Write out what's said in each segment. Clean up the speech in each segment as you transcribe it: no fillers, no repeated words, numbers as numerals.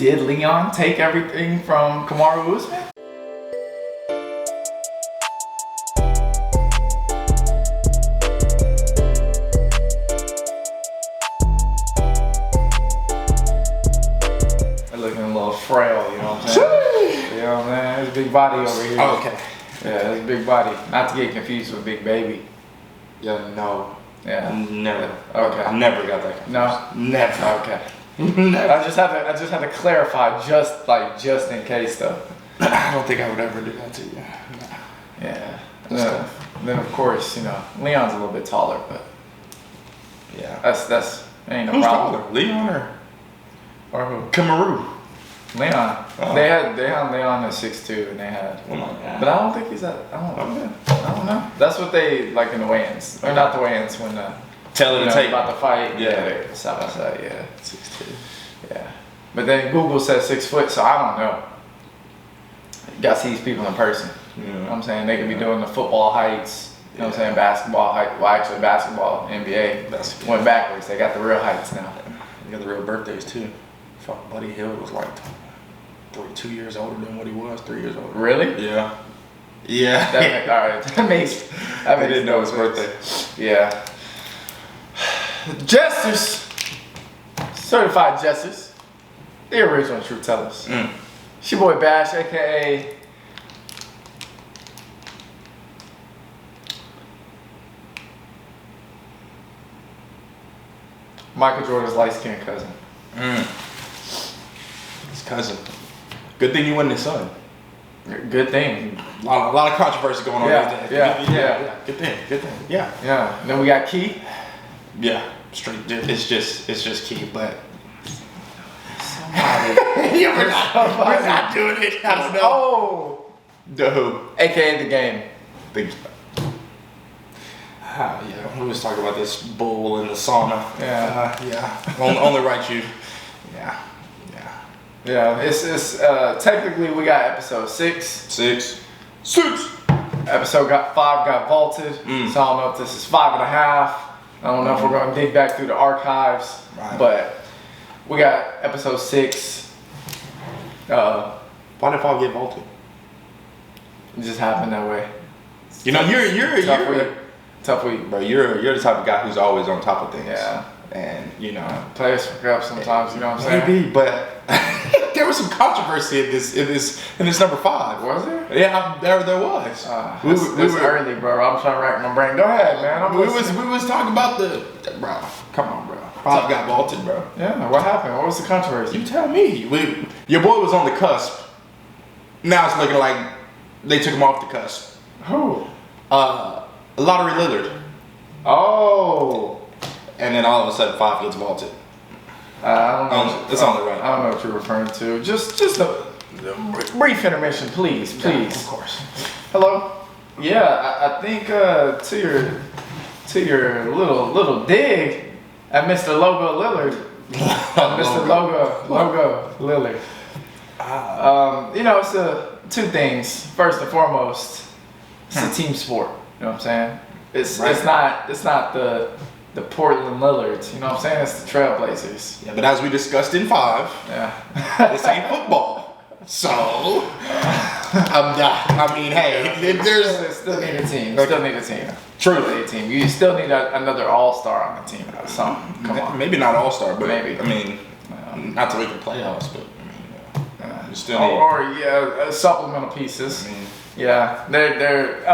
Did Leon take everything from Kamaru Usman? Looking a little frail, you know what I'm saying? You know what I'm saying? There's a big body over here. Oh, okay. Yeah, there's a big body. Not to get confused with Big Baby. Yeah, no. Yeah. Never. Okay. I never got that confused. No? Never. Okay. Never. I just had to clarify just in case though. I don't think I would ever do that to you. No. Yeah. That's Then of course, you know, Leon's a little bit taller, but yeah. That's ain't no Who's problem. taller? Leon Or who? Kamaru? Leon. Oh. They had Leon at 6'2", and they had. Oh my God. But I don't think he's at. I don't know. That's what they like in the weigh-ins, or not the weigh-ins when Tell her to take about the fight. Yeah. They side by side. Yeah. 6'2". Yeah. But then Google said 6 foot, so I don't know. You gotta see these people in person. Yeah. You know what I'm saying? They could be doing the football heights. You know what I'm saying? Basketball height. Well, actually, basketball, NBA went backwards. They got the real heights now. You got the real birthdays too. Fuck, Buddy Hill was like 2 years older than what he was, 3 years older. Really? Yeah. Yeah. All right. That makes. I didn't know his birthday. Yeah. Jesters. Certified Jesters. The original truth tellers. It's your boy Bash, aka Michael Jordan's light-skinned cousin. His cousin. Good thing you wasn't his son. Good thing. A lot of controversy going on Yeah, these days. yeah. Good thing. Yeah. Yeah. And then we got Key. Yeah. Straight. It's just key, but. Yeah, we're not doing it. I don't know. Oh. The who? AKA the game. Yeah, we was talking about this bull in the sauna. Yeah. Only right you. Yeah. It's technically we got episode 6. 6. Episode 5 got vaulted. So I don't know if this is 5.5. I don't know if we're gonna dig back through the archives. Right. But we got episode 6. Why did Paul get vaulted? It just happened that way. You know, you're Tough week. bro. You're the type of guy who's always on top of things. Yeah. And you know, Players fuck up sometimes. You know what I'm saying? maybe, but there was some controversy in this number 5. Was there? Yeah, there was. It's early, bro. I'm trying to rack my brain. Go ahead, man. We was talking about bro. Come on, bro. 5 got vaulted, bro. Yeah. What happened? What was the controversy? You tell me. Your boy was on the cusp. Now it's looking like they took him off the cusp. Who? Lottery Lillard. Oh. And then all of a sudden 5 gets vaulted. I don't know. It's on the right. I don't know what you're referring to. Just a brief intermission, please. Yeah, of course. Hello. Yeah, I think to your little dig at Mr. Logo Lillard. Mr. Logo Lillard. You know, it's two things. First and foremost, it's a team sport. You know what I'm saying? It's not the Portland Lillards. You know what I'm saying? It's the Trailblazers. Yeah, but as we discussed in 5, Yeah. this ain't football. So I'm not. I mean, hey, there's still need a team. Okay. Still need a team. True. Still need a team. You still need another all-star on the team. Something. Come on. maybe not all-star, but Maybe. I mean, not to make the playoffs, but I mean, you still need. Or supplemental pieces. I mean, Yeah, they're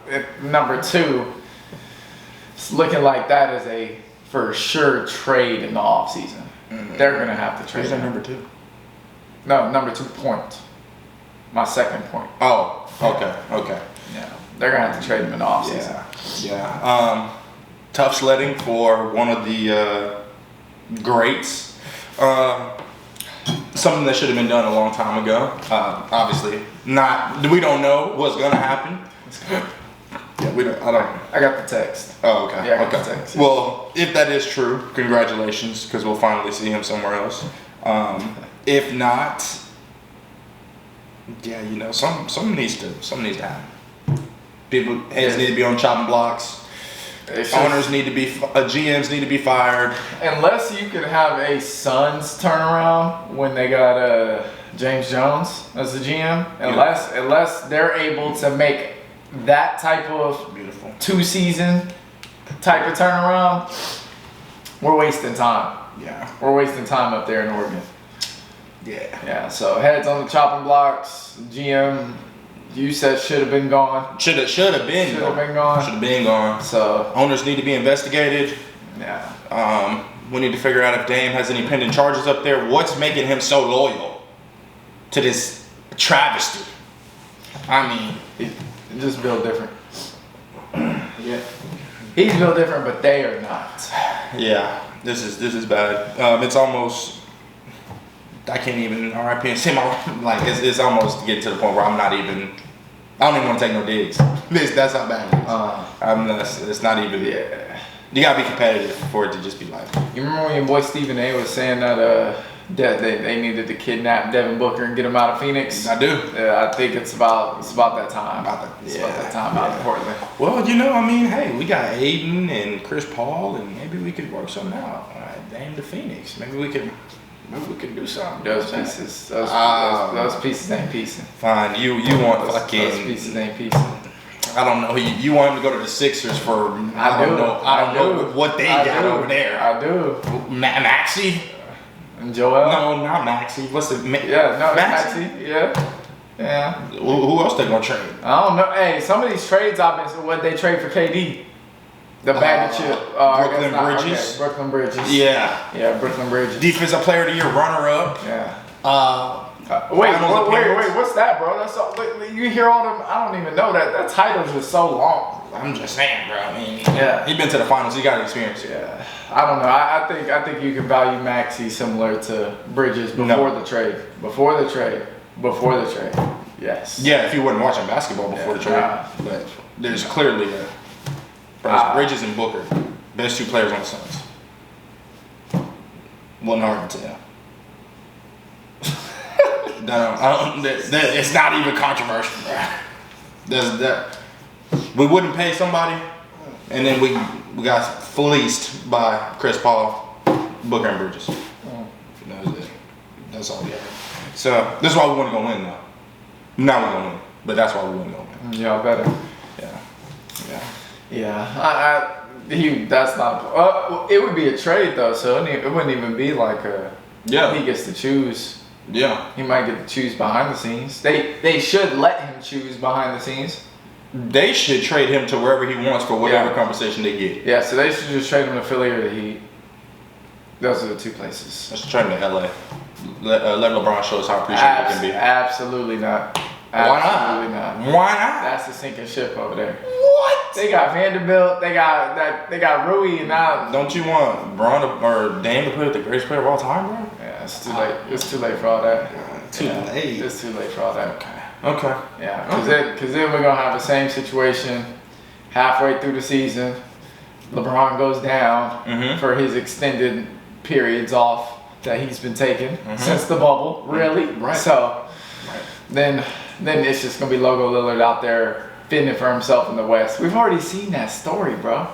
at number 2. It's looking like that is a for sure trade in the off season. They're gonna have to trade. who's that him. number 2? No, number 2 point. My second point. Oh, okay. Yeah, they're gonna have to trade him in the off season. Yeah. Tough sledding for one of the greats. Something that should have been done a long time ago. Obviously, we don't know what's gonna happen. Yeah, I don't. I got the text. Oh, okay. Yeah, I got okay. the text. Yeah. Well, if that is true, congratulations, because we'll finally see him somewhere else. If not, yeah, you know, something needs to happen. People heads need to be on chopping blocks. Owners need to be, GMs need to be fired. Unless you could have a Suns turnaround when they got James Jones as the GM. Unless they're able to make that type of Beautiful 2-season type of turnaround, we're wasting time. Yeah. We're wasting time up there in Oregon. Yeah. Yeah, so heads on the chopping blocks. GM, you said should have been gone. Should have been gone. Should have been gone. So owners need to be investigated. yeah. We need to figure out if Dame has any pending charges up there. What's making him so loyal to this travesty? I mean, He just built different. Yeah. He's built different, but they are not. yeah, this is bad. It's almost. I can't even RIP and say my like it's almost getting to the point where I don't even want to take no digs. That's how bad it is. It's not even. Yeah. You gotta be competitive for it to just be like. You remember when your boy Stephen A was saying that they needed to kidnap Devin Booker and get him out of Phoenix? I do. I think it's about that time. It's about that time out in Portland. Well, I mean, hey, we got Aiden and Chris Paul, and maybe we could work something out. All right, Dame to Phoenix. Maybe we could do something. Those pieces ain't piecing. Fine, you want fucking. Those pieces ain't piecing. I don't know. You want him to go to the Sixers for? I don't know what they got over there. I do. Maxey. And Joel. No, not Maxey. What's the? Maxey. Yeah. Who else they gonna trade? I don't know. Hey, some of these trades obviously what they trade for KD. The bag of chip. Brooklyn Bridges. Okay. Brooklyn Bridges. Yeah. Yeah, Brooklyn Bridges. Defensive Player of the Year, runner-up. Yeah. Wait, what's that, bro? That's all, you hear all them. I don't even know that title's just so long. I'm just saying, bro. I mean, yeah, he been to the finals. He got experience. Yeah, I don't know. I think you can value Maxey similar to Bridges before the trade. Before the trade. Yes. Yeah, if you weren't watching basketball before the trade, but there's clearly Bridges and Booker, best two players on the Suns. Wasn't hard to tell. It's not even controversial, bro. We wouldn't pay somebody, and then we got fleeced by Chris Paul, Booker, and Bridges. That was it. That's all we had. So this is why we want to go win, though. Now we're gonna win, but that's why we want to go win. Y'all better. Yeah. That's not. It would be a trade though, so it wouldn't even be like a. Yeah. He gets to choose. Yeah. He might get to choose behind the scenes. They should let him choose behind the scenes. They should trade him to wherever he wants for whatever compensation they get. Yeah, so they should just trade him to Philly or the Heat. Those are the two places. Let's trade him to LA. Let LeBron show us how appreciative he can be. Absolutely not. Absolutely not. Why not? That's the sinking ship over there. What? They got Vanderbilt. They got Rui, and now. Don't you want Bron or Dame to put it the greatest player of all time, bro? Yeah, it's too late. It's too late for all that. Too late. It's too late for all that. Okay. Yeah, because then we're gonna have the same situation halfway through the season. LeBron goes down for his extended periods off that he's been taking since the bubble. Really? Right. So then it's just gonna be Logo Lillard out there fitting for himself in the West. We've already seen that story, bro.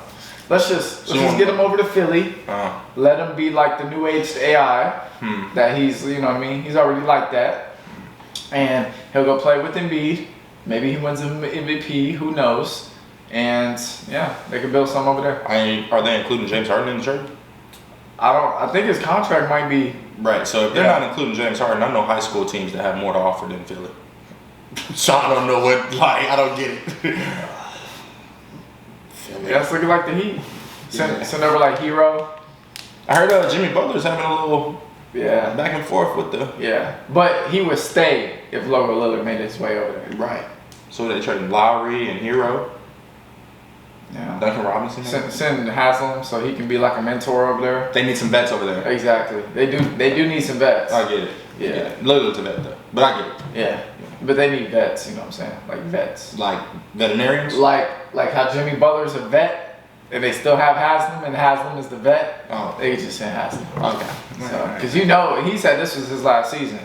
Let's just get him over to Philly. Let him be like the new aged AI that he's. You know what I mean? He's already like that. And he'll go play with Embiid. Maybe he wins an MVP. Who knows? And yeah, they can build something over there. Are they including James Harden in the trade? I think his contract might be. Right. So if they're not including James Harden, I know high school teams that have more to offer than Philly. So I don't know what. Like, I don't get it. Philly. That's looking like the Heat. Send over like Hero. I heard Jimmy Butler's having a little. Yeah. Back and forth with the. Yeah. But he would stay if Logo Lillard made his way over there. Right. So they trading Lowry and Hero. Yeah. Duncan Robinson. Send Haslam so he can be like a mentor over there. They need some vets over there. Exactly. They do need some vets. I get it. Yeah. Lillard's a vet though. But I get it. Yeah. But they need vets, you know what I'm saying? Like vets. Like veterinarians? Like how Jimmy Butler's a vet. And they still have Haslam, and Haslam is the vet. Oh. They just send Haslam. Okay. So, because he said this was his last season.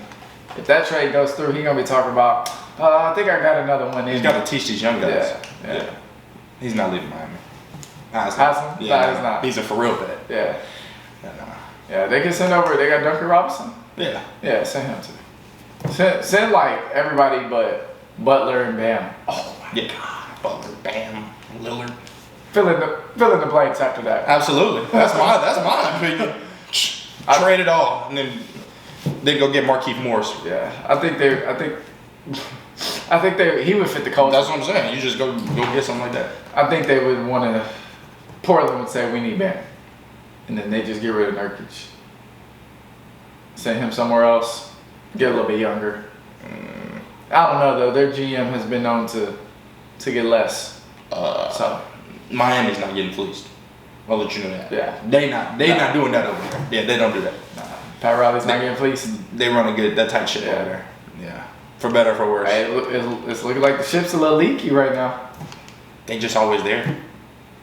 If that trade goes through, he's gonna be talking about. I think I got another one in. He's got to teach these young guys. Yeah. He's not leaving Miami. Haslam? Yeah, Nah, he's not. He's a for real vet. Yeah. Yeah, nah. Yeah, they can send over. They got Duncan Robinson. Yeah. Yeah, send him to. Send like everybody but Butler and Bam. Oh my God. Butler, Bam, Lillard. Fill in the blanks after that. Absolutely. That's my opinion. Trade it all and then go get Markieff Morris. Yeah, I think he would fit the culture. That's what I'm saying. You just go get something like that. I think they would want to. Portland would say we need Bam, and then they just get rid of Nurkic. Send him somewhere else. Get a little bit younger. I don't know though. Their GM has been known to get less. So Miami's not getting fleeced. I'll let you know that. Yeah. They not doing that over there. Yeah, they don't do that. Pat Riley's not getting fleeced. They run that tight ship over there. Yeah. For better or for worse. Hey, it's looking like the ship's a little leaky right now. They just always there.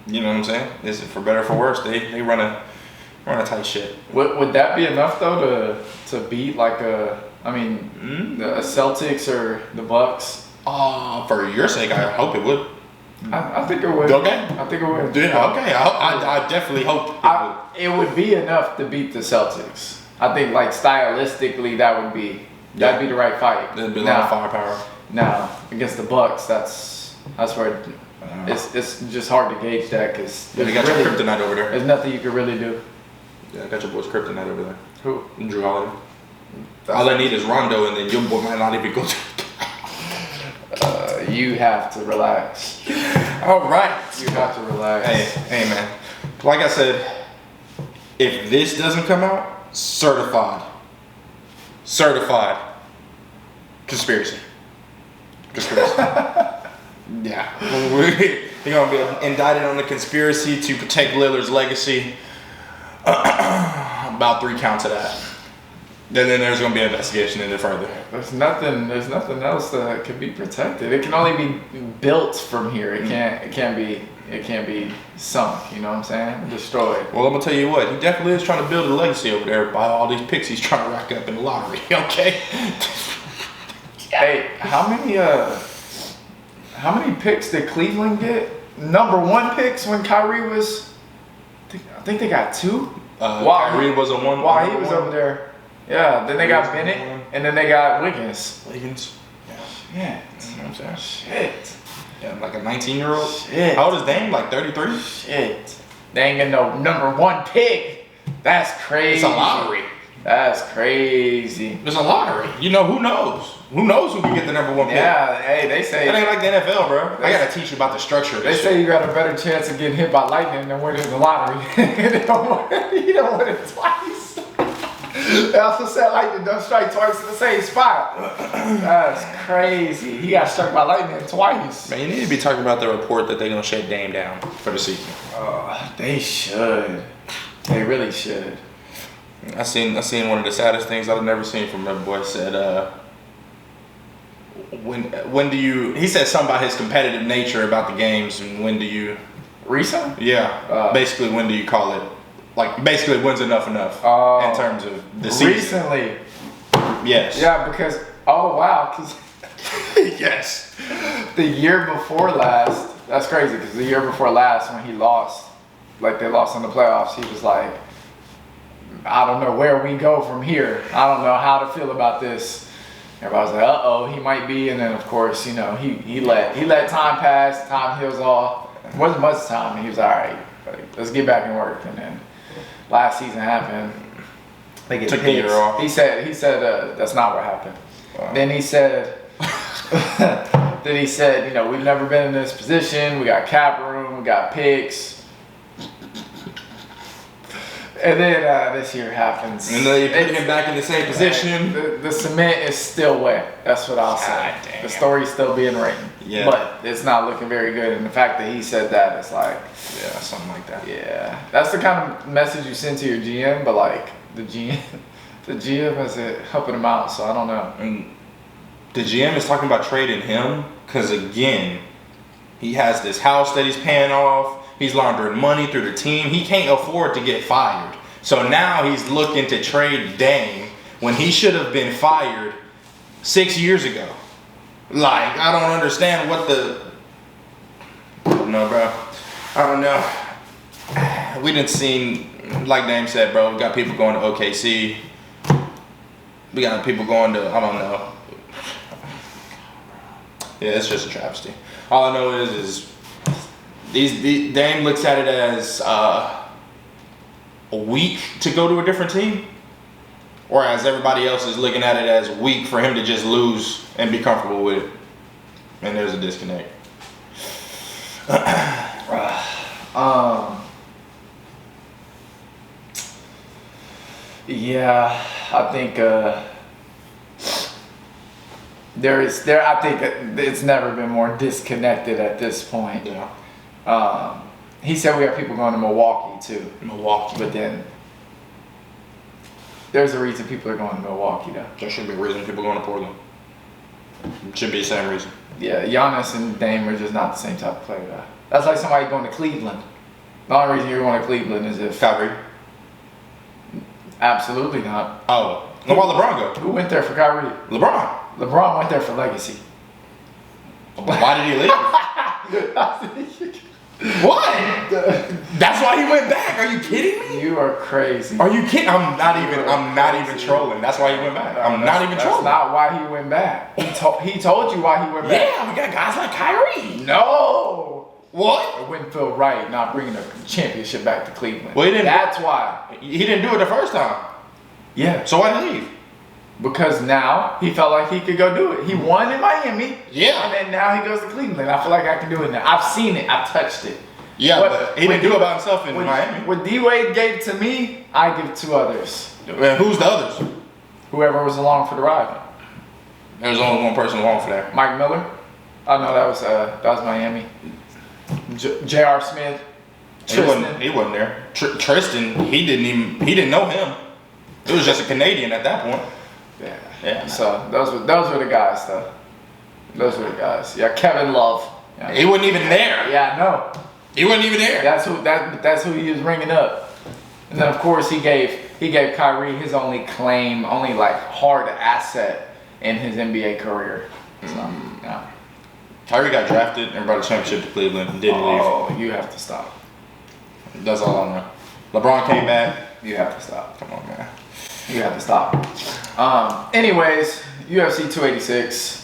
You know what I'm saying? Is it for better or for worse? They run a tight ship. Would that be enough though to beat like the Celtics or the Bucks? For your sake, I hope it would. I think it would. Okay. I think it would. Yeah, okay. I definitely hope it would be enough to beat the Celtics. I think like stylistically that'd be the right fight. There'd be a lot of firepower. Now against the Bucks, that's where it's just hard to gauge that because they got your kryptonite over there. There's nothing you can really do. Yeah, I got your boy's kryptonite over there. Who? Drew Holiday. All I need is Rondo, and then your boy might not even go to. You have to relax. All right. You have to relax. Hey, man. Like I said, if this doesn't come out, certified conspiracy. Yeah. They're going to be indicted on the conspiracy to protect Lillard's legacy. About 3 counts of that. Then there's going to be an investigation into further. There's nothing else that can be protected. It can only be built from here. It can't be sunk, you know what I'm saying? Destroyed. Well, I'm going to tell you what, he definitely is trying to build a legacy over there by all these picks he's trying to rack up in the lottery, okay? Hey, how many picks did Cleveland get? Number 1 picks when Kyrie was, I think they got 2. Kyrie was a 1. While he was over there. Yeah, then they got Bennett, and then they got Wiggins. Yeah. Shit. You know what I'm saying? Shit. Yeah, like a 19-year-old. Shit. How old is Dame? Like 33? Shit. They ain't getting no number 1 pick. That's crazy. It's a lottery. That's crazy. It's a lottery. You know, who knows? Who knows who can get the number 1 pick? Yeah, hey, they say. That ain't like the NFL, bro. I gotta teach you about the structure of this They say you got a better chance of getting hit by lightning than winning the lottery. You don't win it twice. They also said lightning don't strike twice in the same spot. That's crazy. He got struck by lightning twice. Man, you need to be talking about the report that they're gonna shut Dame down for the season. They should. They really should. I seen one of the saddest things I've never seen from that boy. Said, when do you? He said something about his competitive nature about the games, and when do you? Recent? Yeah. Basically, when do you call it? Like, basically, when's enough in terms of the season? Recently. Yes. Yeah, because because yes. the year before last, that's crazy. Because the year before last, when he lost, like they lost in the playoffs, he was like, I don't know where we go from here. I don't know how to feel about this. Everybody was like, he might be. And then, of course, he let time pass. Time heals all. It wasn't much time. And he was all right. Let's get back and work. And then last season happened. They get took the year off. He said that's not what happened. Wow. Then he said, we've never been in this position. We got cap room. We got picks. And then this year happens. And then you put him back in the same position. The cement is still wet. That's what I'll say. Damn. The story's still being written. Yeah. But it's not looking very good. And the fact that he said that, it's like... Yeah, something like that. Yeah. That's the kind of message you send to your GM, but like the GM isn't helping him out, so I don't know. And the GM is talking about trading him because, again, he has this house that he's paying off. He's laundering money through the team. He can't afford to get fired. So now he's looking to trade Dame when he should have been fired 6 years ago. Like, I don't understand what the... I don't know, bro. I don't know. we didn't see, like Dame said, bro. We got people going to OKC. We got people going to, I don't know. Yeah, it's just a travesty. All I know is Dame looks at it as a week to go to a different team, whereas everybody else is looking at it as a week for him to just lose and be comfortable with it. And there's a disconnect. Yeah, I think I think it's never been more disconnected at this point. Yeah. He said we have people going to Milwaukee too. Milwaukee. But then there's a reason people are going to Milwaukee though. There should be a reason people going to Portland. Should be the same reason. Yeah, Giannis and Dame are just not the same type of player though. That's like somebody going to Cleveland. The only reason you're going to Cleveland is if Kyrie. Absolutely not. Oh. And why LeBron go? Who went there for Kyrie? LeBron. LeBron went there for legacy. Why did he leave? What? That's why he went back. Are you kidding me? You are crazy. Are you kidding? I'm not even trolling. That's why he went back. I'm not even trolling. That's not why he went back. He told you why he went back. Yeah, we got guys like Kyrie. No. What? It wouldn't feel right not bringing a championship back to Cleveland. Well, he didn't. That's why. He didn't do it the first time. Yeah. So why did he leave? Because now he felt like he could go do it. He won in Miami. Yeah. And then now he goes to Cleveland. I feel like I can do it now. I've seen it. I've touched it. Yeah, but he didn't do it by himself in Miami. What D-Wade gave to me, I give to others. And who's the others? Whoever was along for the ride. There was only one person along for that. Mike Miller. Oh no, that was Miami. J.R. Smith. Tristan. He wasn't there. Tristan, he didn't know him. It was just a Canadian at that point. Yeah. So those were the guys though. Those were the guys. Yeah, Kevin Love. Yeah. He wasn't even there. Yeah, I know. He wasn't even there. That's who he was ringing up. And then of course he gave Kyrie his only like hard asset in his NBA career. So, yeah. Kyrie got drafted and brought a championship to Cleveland and didn't leave. Oh, you have to stop. That's all I know. LeBron came back. You have to stop. Come on, man. You have to stop. Anyways, UFC 286.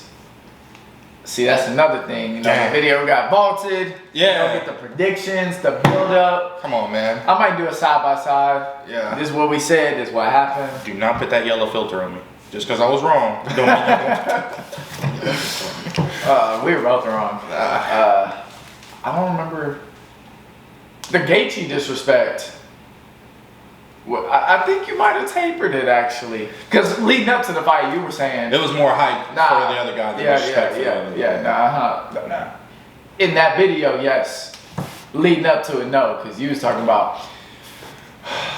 See, that's another thing. You know, the video got vaulted. Yeah. You don't get the predictions, the build up. Come on, man. I might do a side by side. Yeah. This is what we said. This is what happened. Do not put that yellow filter on me. Just because I was wrong. Don't mean we were both wrong. I don't remember the Gaethje disrespect. Well, I think you might have tapered it actually, because leading up to the fight, you were saying it was more hype for the other guy than respect for the other guy. Nah. In that video, yes. Leading up to it, no, because you was talking about.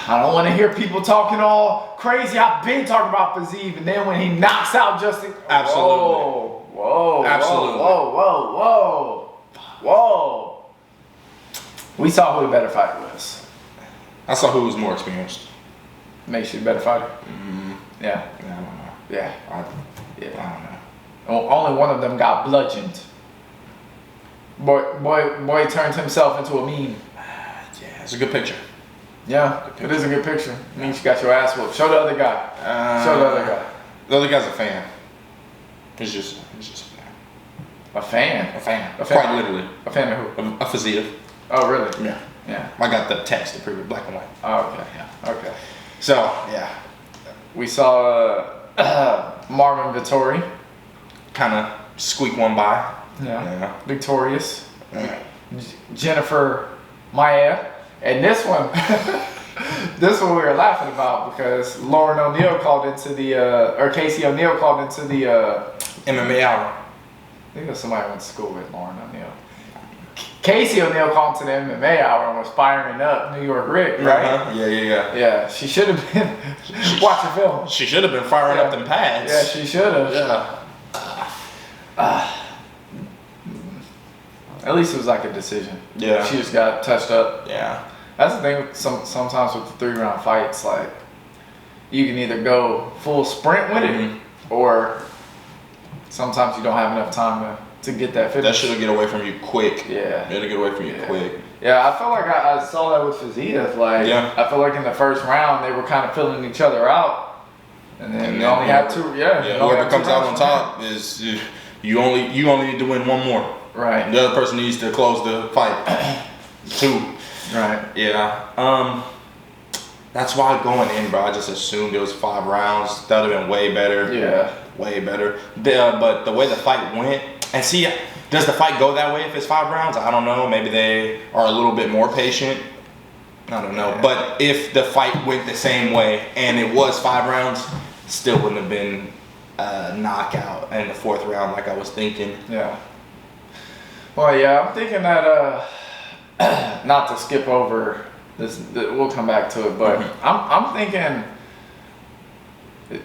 I don't want to hear people talking all crazy. I've been talking about Fiziev, and then when he knocks out Justin, absolutely, absolutely, whoa. We saw who the better fighter was. I saw who was more experienced. Makes you a better fighter. Mm-hmm. Yeah. I don't know. Yeah. I don't know. Only one of them got bludgeoned. Boy turned himself into a meme. Yeah, it's a good picture. Yeah, it is a good picture. It means you got your ass whooped. Show the other guy. Show the other guy. The other guy's a fan. He's just a fan. A fan? A fan. A fan. Quite literally. A fan of who? A Fiziev. Oh, really? Yeah. I got the text to prove it, black and white. Oh, okay. Yeah. Okay. So, yeah. We saw Marvin Vettori. Kind of squeak one by. Yeah. Victorious. Yeah. Jennifer Maia. And this one, we were laughing about because Lauren O'Neal called into the, or Casey O'Neal called into the MMA hour. I think it was somebody I went to school with, Lauren O'Neal. Casey O'Neal called to the MMA hour and was firing up New York Rick, right? Uh-huh. Yeah. Yeah, she should have been watching film. She should have been firing up them pads. Yeah, she should have. Yeah. At least it was like a decision. Yeah. She just got touched up. Yeah. That's the thing with sometimes with the 3-round fights, like you can either go full sprint with it, or sometimes you don't have enough time to get that finish. That should get away from you quick. Yeah. It'll get away from you quick. Yeah, I feel like I saw that with Khamzhat. Like, I feel like in the first round they were kind of filling each other out, and then you only had 2. Whoever comes out on top is you only need to win 1 more. Right. The other person needs to close the fight. 2. Right. Yeah. That's why going in, bro. I just assumed it was 5 rounds. That would have been way better. Yeah. Way better. But the way the fight went, and see, does the fight go that way if it's 5 rounds? I don't know. Maybe they are a little bit more patient. I don't know. Yeah. But if the fight went the same way and it was 5 rounds, still wouldn't have been a knockout in the 4th round like I was thinking. Yeah. Well, yeah, I'm thinking that, not to skip over this, we'll come back to it, but I'm thinking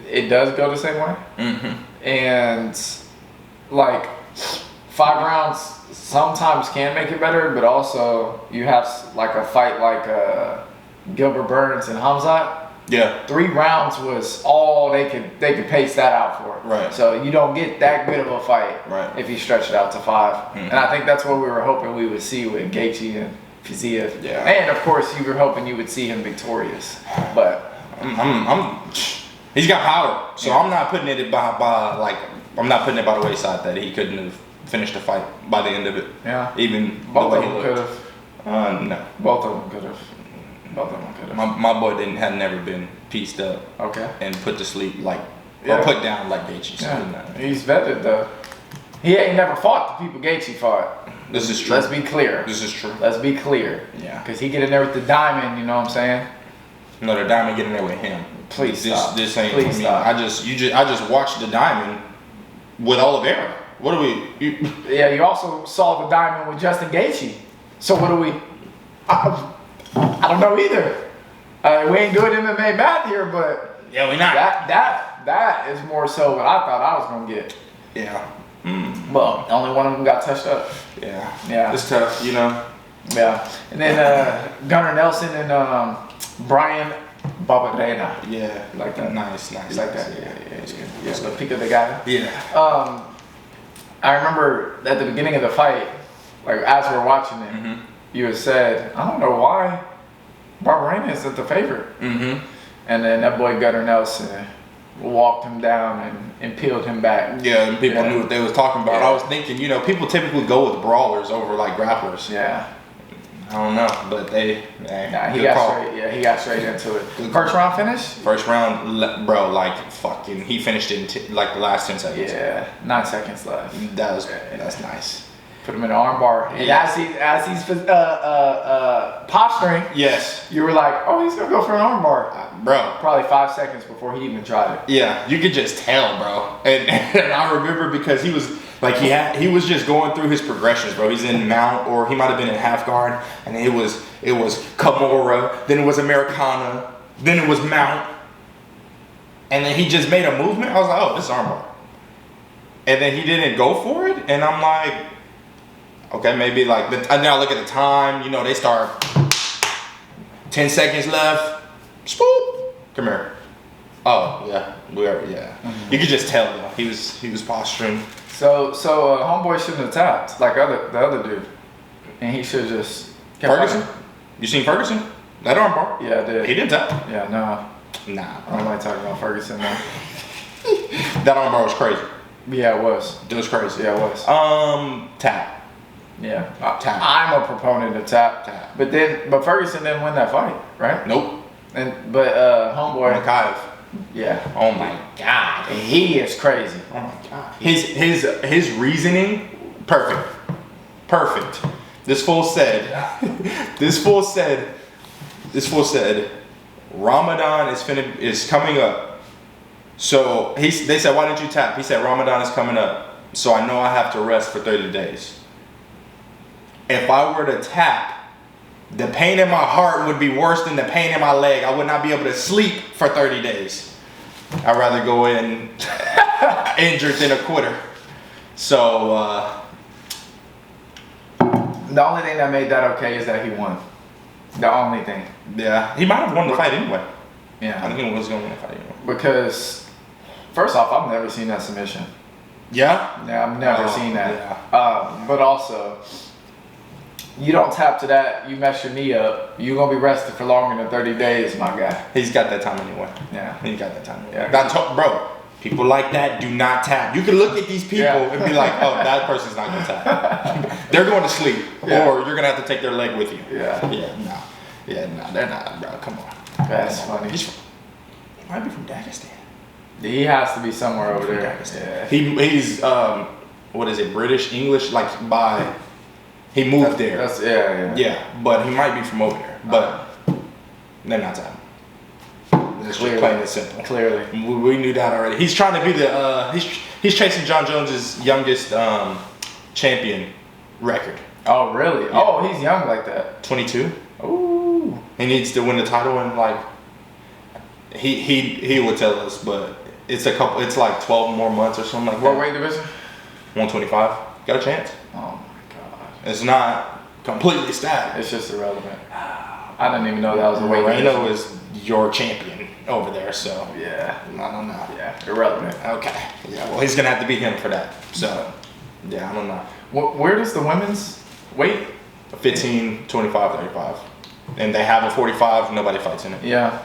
it does go the same way. And, like, 5 rounds sometimes can make it better, but also you have like a fight like Gilbert Burns and Khamzhat. Yeah. 3 rounds was all they could pace that out for. Right. So you don't get that good of a fight if you stretch it out to 5. And I think that's what we were hoping we would see with Gaethje and Khamzhat. Yeah. And of course you were hoping you would see him victorious. But he's got power, so I'm not putting it I'm not putting it by the wayside that he couldn't have finished the fight by the end of it. Yeah. Even both the of way them he could looked. have. No. Both of them could have. Both of them could have. My boy had never been pieced up. Okay. And put to sleep or put down like Gaethje. Yeah. He's vetted though. He ain't never fought the people Gaethje fought. This is true. Let's be clear. This is true. Let's be clear. Yeah. Because he get in there with the diamond, you know what I'm saying? No, the diamond get in there with him. Please this, stop. This ain't. Please stop. I just watched the diamond with Oliveira. What do we? Yeah, you also saw the diamond with Justin Gaethje. So what do we? I don't know either. We ain't doing MMA math here, but yeah, we not. That is more so what I thought I was gonna get. Yeah. Well, only one of them got touched up. Yeah. Yeah. It's tough, you know. Yeah. And then Gunnar Nelson and Brian Barberena. Yeah. Like that. Nice. You like that? Yeah. The pick of the guy. Yeah. I remember at the beginning of the fight, like as we're watching it, you had said, I don't know why Barberena isn't the favorite. And then that boy Gunnar Nelson walked him down and peeled him back. Yeah, and people knew what they was talking about. Yeah. I was thinking, people typically go with brawlers over like grapplers. Yeah. I don't know, but he got straight into it. First round finish? First round, bro, like fucking, he finished in like the last 10 seconds. Yeah, 9 seconds left. That's nice. Put him in an arm bar. And as he's posturing, yes, you were like, oh, he's gonna go for an arm bar. Bro. Probably 5 seconds before he even tried it. Yeah, you could just tell, bro. And I remember because he was like he was just going through his progressions, bro. He's in mount, or he might have been in half guard, and it was Kimura, then it was Americana, then it was mount, and then he just made a movement. I was like, oh, this is armbar. And then he didn't go for it, and I'm like, okay, maybe like now look at the time. They start 10 seconds left. Spoop. Come here. Oh yeah, You could just tell though. He was posturing. So homeboy shouldn't have tapped like the other dude, and he should just kept Ferguson. fighting. You seen Ferguson? That armbar? Yeah, I did. He didn't tap. Yeah, no. Nah. I don't like talking about Ferguson though. That armbar was crazy. Yeah, it was. It was crazy. Yeah, it was. Tap. Yeah. Tap. I'm a proponent of tap. But Ferguson didn't win that fight, right? Nope. But homeboy. Makaev. Yeah. Oh my God. He is crazy. Oh my God. His reasoning, perfect. This fool said, Ramadan is coming up. So they said, why didn't you tap? He said, Ramadan is coming up, so I know I have to rest for 30 days. If I were to tap, the pain in my heart would be worse than the pain in my leg. I would not be able to sleep for 30 days. I'd rather go in injured than a quitter. So, the only thing that made that okay is that he won. The only thing. Yeah, he might have won the fight anyway. Yeah. I think he was going to win the fight anyway. Because, first off, I've never seen that submission. Yeah? Yeah, I've never seen that. Yeah. But also, you don't tap to that, you mess your knee up, you're going to be rested for longer than 30 days, my guy. He's got that time anyway. Yeah. He's got that time anyway. Yeah. Bro, people like that do not tap. You can look at these people and be like, oh, that person's not going to tap. They're going to sleep. Yeah. Or you're going to have to take their leg with you. Yeah. Yeah, no. Yeah, no, they're not, bro. Come on. That's funny. He might be from Dagestan. He has to be somewhere over there. Yeah. Yeah. He's what is it? British, English, like by he moved there. That's yeah. Yeah, but he might be from over there. But they're not time. It's just plain and simple. Clearly, we knew that already. He's trying to be the he's chasing John Jones's youngest champion record. Oh really? Yeah. Oh, he's young like that. 22. Ooh. He needs to win the title in like he would tell us, but it's like 12 more months or something like What that. weight division? 125. Got a chance. Oh my god. It's not completely static. It's just irrelevant. I didn't even know that was a weight Moreno division. is your champion over there, so Yeah. I don't know. Yeah. Irrelevant. Okay. Yeah. Well, he's gonna have to beat him for that. So yeah, I don't know. Where does the women's weight? 15, 25, 35, and they have a 45. Nobody fights in it. Yeah.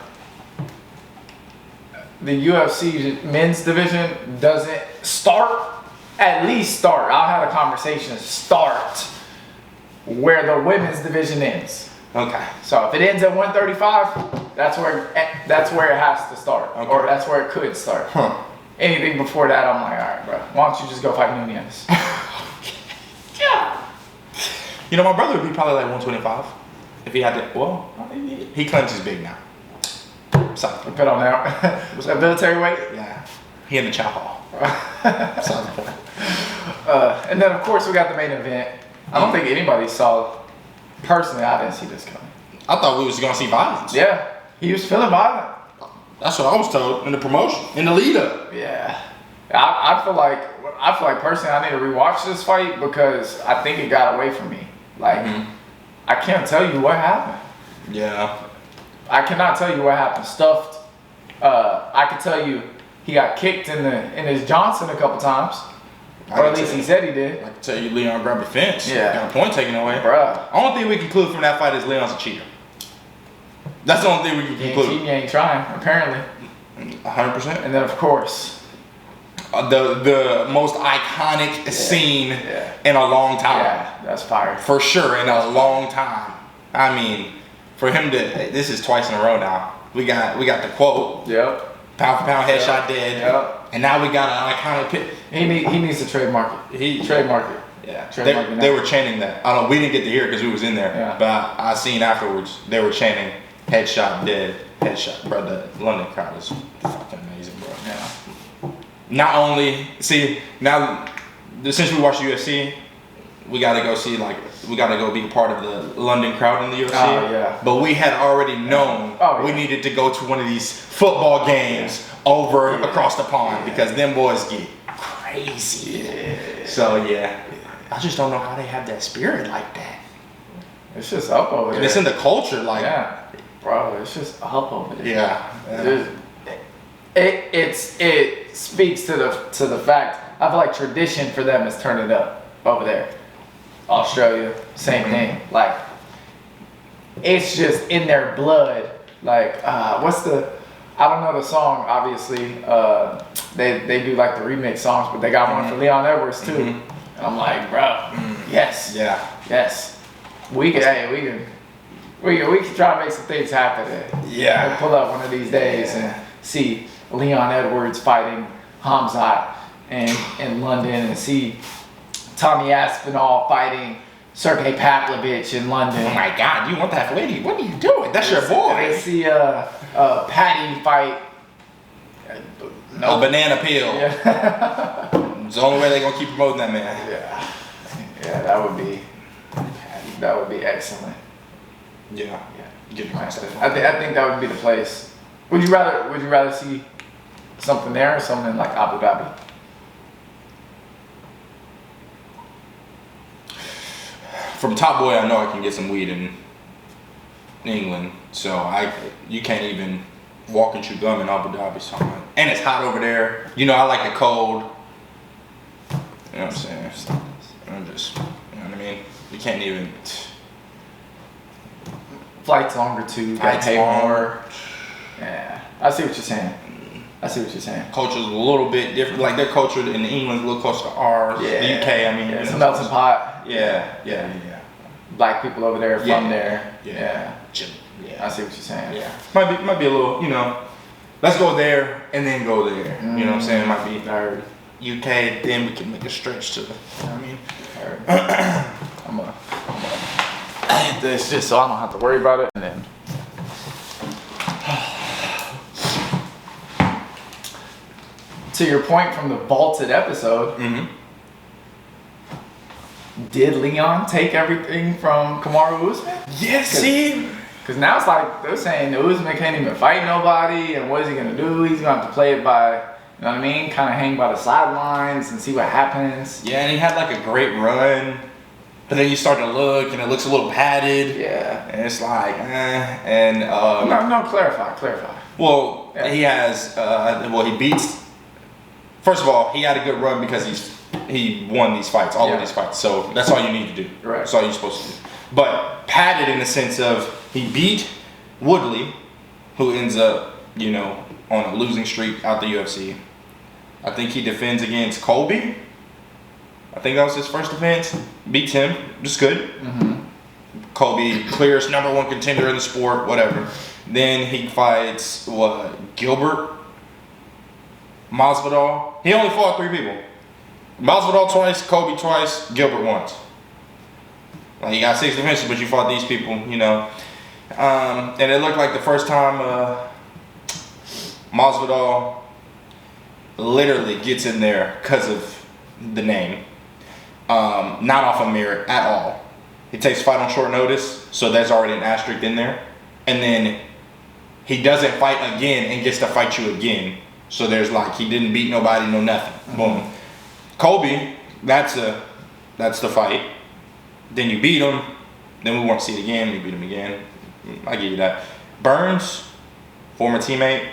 The UFC men's division doesn't start. At least start. I had a conversation. Start where the women's division ends. Okay. So if it ends at 135, that's where it has to start, Okay. or that's where it could start. Huh. Anything before that, I'm like, all right, bro. Why don't you just go fight Nunez? Yeah. You know, my brother would be probably like 125 if he had to. Well, he claims he's big now. Something. Put on that. Was that military weight? Yeah. He in the chow hall. Something. And then of course we got the main event. I don't think anybody saw. Personally, I didn't see this coming. I thought we was gonna see violence. Yeah, he was feeling violent. That's what I was told in the promotion, in the lead up. Yeah, I feel like personally I need to rewatch this fight because I think it got away from me. Like I can't tell you what happened. Yeah. I cannot tell you what happened. Stuffed. I can tell you he got kicked in his Johnson a couple times, or at least he said he did. I can tell you Leon grabbed the fence. Yeah. Got a point taken away. Bruh. Only thing we conclude from that fight is Leon's a cheater. That's the only thing we can He ain't conclude. cheating, he ain't trying, apparently. 100%. And then of course, The most iconic scene in a long time. yeah, that's fire. For sure, in a long time. I mean, for him to, this is twice in a row now. We got the quote, Yep. pound for pound headshot dead. Yep. And now we got an iconic pit. He needs to trademark it. Trademark it. Yeah, Trademark it they now. were chanting that. I don't know, we didn't get to hear it because we was in there. Yeah. But I seen afterwards, they were chanting headshot dead, headshot. Bro, the London crowd is fucking amazing, bro. Yeah. Not only, see, now, since we watched UFC, we gotta go be a part of the London crowd in the UFC. Oh, yeah. But we had already known we needed to go to one of these football games over across the pond because them boys get crazy. Yeah. So yeah, I just don't know how they have that spirit like that. It's just up over there. And it's in the culture, like bro. It's just up over there. yeah. It speaks to the fact. I feel like tradition for them is turning up over there. Australia, same thing. Like it's just in their blood. Like I don't know the song. Obviously, they do like the remix songs, but they got one for Leon Edwards too. And I'm like, bro, yes, yes. We can try to make some things happen. Yeah. We'll pull up one of these days and see Leon Edwards fighting Khamzhat in London, and see Tommy Aspinall fighting Sergey Pavlovich in London. Oh my God, you want that lady? What are you doing? That's your boy. I see Patty fight A banana peel. Yeah. It's the only way they're gonna keep promoting that man. Yeah, that would be excellent. Yeah. Get I think that would be the place. Would you rather see something there or something like Abu Dhabi? From Top Boy, I know I can get some weed in England, so you can't even walk and chew gum in Abu Dhabi. So and it's hot over there. You know, I like it cold. You know what I'm saying? I'm just, you know what I mean? You can't even. Flight's longer too. Got to pay more. Yeah, I see what you're saying. Culture's a little bit different. Like their culture in England's a little closer to ours. Yeah. The UK, I mean, it's a melting pot. Yeah. Black people over there from Yeah. there. Yeah. I see what you're saying. Yeah. Might be a little, you know. Let's go there and then go there. You know what I'm saying? It might be UK, then we can make a stretch to. You know what I mean? I'm gonna hit this just so I don't have to worry about it. And then to your point from the vaulted episode, did Leon take everything from Kamaru Usman? Yes, see? Because now it's like they're saying Usman can't even fight nobody, and what is he gonna do? He's gonna have to play it by, you know what I mean? Kind of hang by the sidelines and see what happens. Yeah, and he had like a great run, but then you start to look, and it looks a little padded. Yeah. And it's like, and no, clarify. Well, Yeah. he has, he beats. First of all, he had a good run because he won these fights, all of these fights. So that's all you need to do. Right. That's all you're supposed to do. But padded in the sense of he beat Woodley, who ends up, you know, on a losing streak out the UFC. I think he defends against Colby. I think that was his first defense. Beats him. Just good. Colby, clearest #1 contender in the sport, whatever. Then he fights, Gilbert Masvidal. He only fought 3 people. Masvidal twice, Colby twice, Gilbert once. Like, you got 6 defenses, but you fought these people, you know. And it looked like the first time Masvidal literally gets in there because of the name. Not off of merit at all. He takes fight on short notice, so there's already an asterisk in there. And then he doesn't fight again and gets to fight you again. So there's like, he didn't beat nobody, no nothing. Boom. Colby, that's the fight. Then you beat him. Then we won't see it again. You beat him again. I give you that. Burns, former teammate.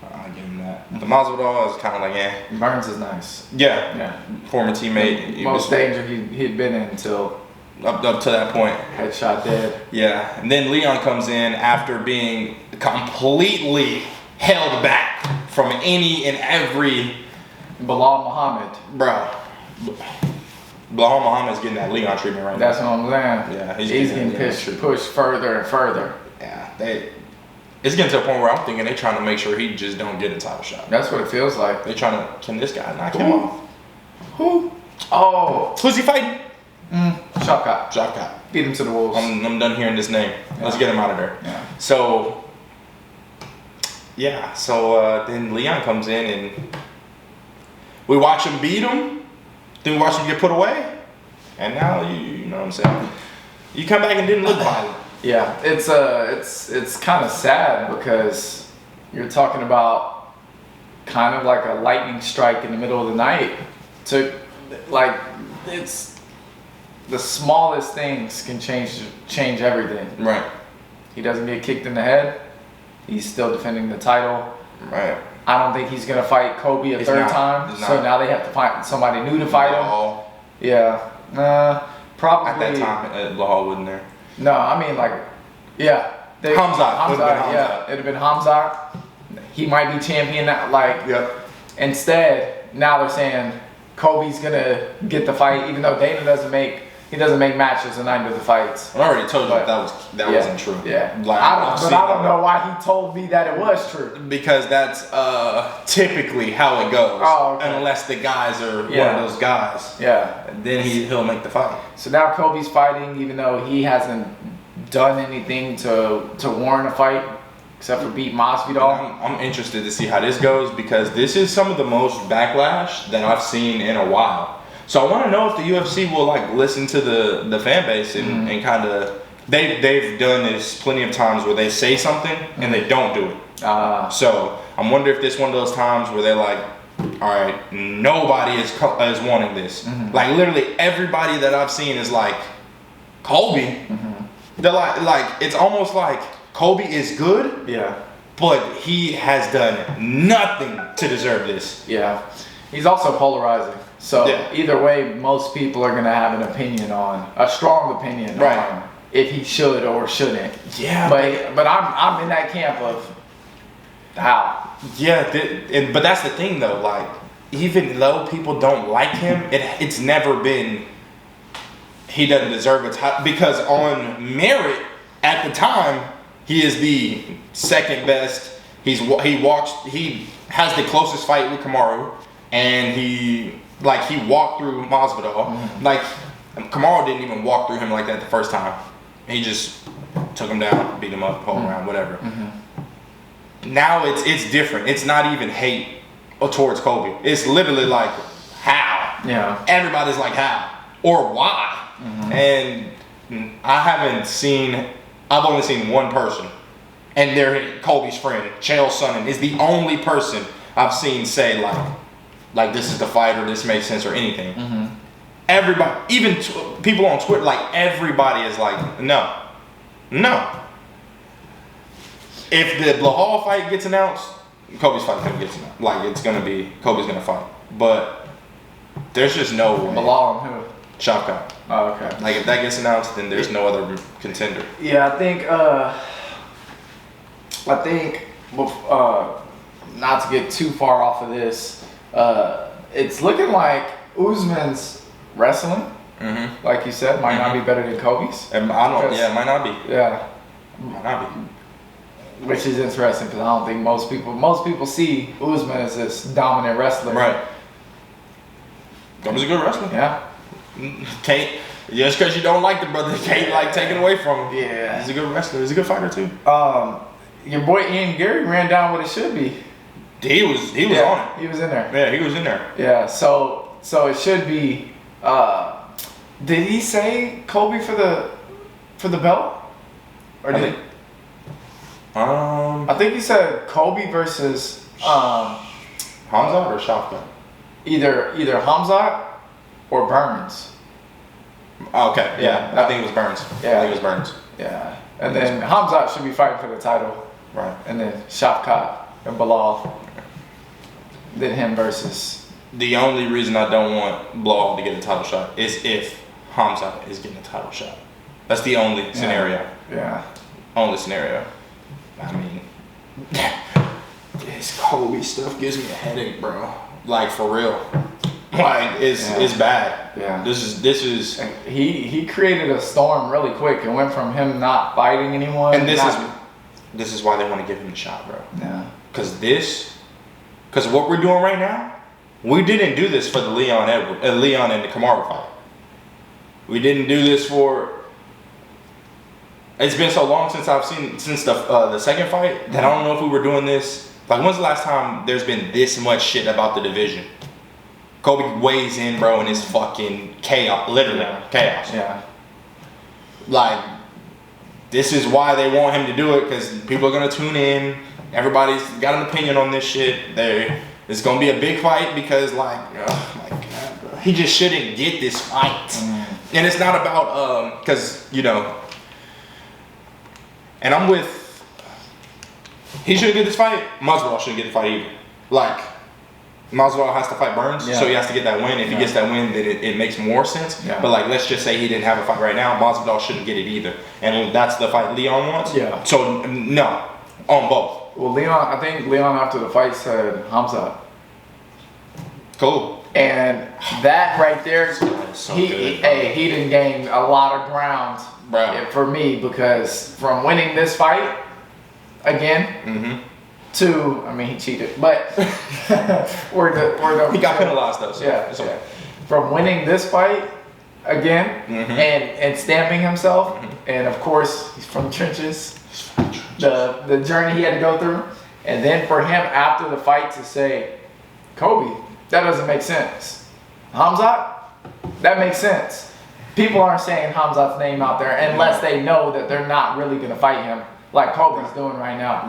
I'll give him that. The Masvidal is kind of like, Burns is nice. Yeah. Former teammate. Most danger he'd been in until up to that point. Headshot dead. Yeah. And then Leon comes in after being completely held back from any and every. Bilal Muhammad. Bro. Bilal Muhammad's getting that Leon treatment right That's now. what I'm saying. Yeah, he's getting pushed further and further. Yeah, it's getting to a point where I'm thinking they're trying to make sure he just don't get a title shot. That's what it feels like. They're trying to, can this guy knock him off? Who? Oh. Who's he fighting? Shopcott. Beat him to the wolves. I'm done hearing this name. Yeah. Let's get him out of there. Yeah. So then Leon comes in and we watch him beat him. Then we watch him get put away. And now you know what I'm saying? You come back and didn't look violent. Yeah, it's kind of sad because you're talking about kind of like a lightning strike in the middle of the night. It's the smallest things can change everything. Right. He doesn't get kicked in the head. He's still defending the title. Right. I don't think he's gonna fight Kobe a third time. So now they have to find somebody new to fight him. Yeah. Probably. At that time, Lahal wasn't there. No, I mean Khamzhat. Yeah, it'd have been Khamzhat. He might be champion now. Instead, now they're saying Kobe's gonna get the fight, even though Dana doesn't make matches the night of the fights. I already told you that wasn't true. Yeah, I don't know why he told me that it was true. Because that's typically how it goes. Oh, okay. Unless the guys are one of those guys. Yeah. Then he'll make the fight. So now Kobe's fighting, even though he hasn't done anything to warrant a fight, except for beat Masvidal. I'm interested to see how this goes because this is some of the most backlash that I've seen in a while. So I want to know if the UFC will listen to the fan base and kind of they've done this plenty of times where they say something and they don't do it. So I'm wondering if this one of those times where they're like, all right, nobody is wanting this. Like literally everybody that I've seen is like Kobe. They're like it's almost like Kobe is good. Yeah. But he has done nothing to deserve this. Yeah. He's also polarizing. So Yeah. either way, most people are going to have an opinion a strong opinion on if he should or shouldn't. Yeah. But I'm in that camp of how. Yeah, but that's the thing though. Like, even though people don't like him, it's never been he doesn't deserve it because on merit at the time he is the second best. He has the closest fight with Kamaru, and he walked through Masvidal. Mm-hmm. Like, Kamaru didn't even walk through him like that the first time. He just took him down, beat him up, whole round, whatever. Mm-hmm. Now it's different. It's not even hate towards Kobe. It's literally like, how? Yeah. Everybody's like, how? Or why? Mm-hmm. And I've only seen one person, and they're Kobe's friend, Chael Sonnen, is the only person I've seen say like this is the fight or this makes sense or anything. Mm-hmm. Everybody, even people on Twitter, like everybody is like, no. If the Blahal fight gets announced, Kobe's fight gonna get announced. Like, it's gonna be Kobe's gonna fight, but there's just no way. Belong who? Shavkat. Oh, okay. Like, if that gets announced, then there's no other contender. Yeah, I think not to get too far off of this, it's looking like Usman's wrestling, like you said, might not be better than Kobe's. And it might not be. Yeah. Might not be. Which is interesting because I don't think most people see Usman as this dominant wrestler. Right. Kobe's a good wrestler. Yeah. Can't, just because you don't like the brother, can't take it away from him. Yeah. He's a good wrestler. He's a good fighter too. Your boy Ian Gary ran down what it should be. He was on it. He was in there. Yeah, he was in there. Yeah. So it should be. Did he say Kobe for the belt? Or did I think he said Kobe versus Khamzhat or Shavkat? either Khamzhat or Burns. Okay, Yeah. I think it was Burns. Yeah. I think it was Burns. Yeah. And then Khamzhat should be fighting for the title. Right. And then Shavkat and Bilal. Then him versus. The only reason I don't want Blahal to get a title shot is if Khamzhat is getting a title shot. That's the only scenario. Yeah. Only scenario. I mean, this Kobe stuff gives me a headache, bro. Like, for real. Like, it's bad. Yeah. This is. And he created a storm really quick. It went from him not fighting anyone. And this is why they want to give him a shot, bro. Yeah. Because what we're doing right now, we didn't do this for the Leon and the Kamaru fight. We didn't do this for. It's been so long since the second fight that I don't know if we were doing this. Like, when's the last time there's been this much shit about the division? Kobe weighs in, bro, and it's fucking chaos. Literally chaos. Yeah. Like, this is why they want him to do it, because people are gonna tune in. Everybody's got an opinion on this shit. It's gonna be a big fight because, like, oh my god, bro. He just shouldn't get this fight. And it's not about because and I'm with. He shouldn't get this fight. Masvidal shouldn't get the fight either. Like, Masvidal has to fight Burns, so he has to get that win. If he gets that win, then it makes more sense. Yeah. But, like, let's just say he didn't have a fight right now. Masvidal shouldn't get it either. And that's the fight Leon wants. Yeah. So, no. On both. Well, I think Leon after the fight said Khamzhat. Cool. And that right there, So he didn't gain a lot of ground for me, because from winning this fight again to, I mean, he cheated, but he got penalized though. So yeah. From winning this fight again and stamping himself, and of course he's from the trenches. The journey he had to go through, and then for him after the fight to say, Kobe, that doesn't make sense. Khamzhat, that makes sense. People aren't saying Khamzat's name out there unless they know that they're not really gonna fight him like Kobe's doing right now.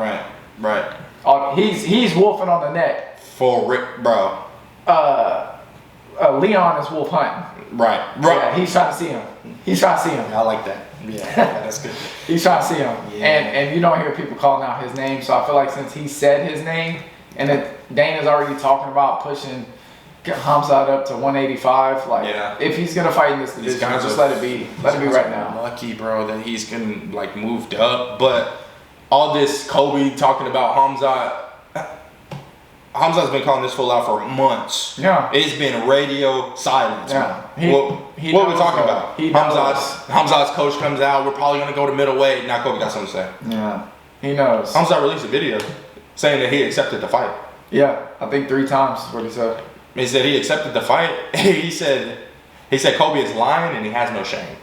Right. Oh, he's wolfing on the net. For Rick, bro. Leon is wolf hunting. Right. Yeah, he's trying to see him. I like that. Yeah, that's good. He's trying to see him. Yeah. And you don't hear people calling out his name, so I feel like since he said his name, and that Dana's already talking about pushing get Khamzhat up to 185. Like, Yeah. if he's gonna fight in this division, just let it be. Let it be right now. Lucky, bro, that he's getting like moved up. But all this Kobe talking about Khamzat's been calling this fool out for months. Yeah. It's been radio silence. Yeah. What we talking about? He Khamzat's coach comes out. We're probably gonna go to middleweight. Now Kobe got something to say. Yeah. He knows. Khamzat released a video saying that he accepted the fight. Yeah. I think 3 times is what he said. He said he accepted the fight. He said Kobe is lying and he has no shame.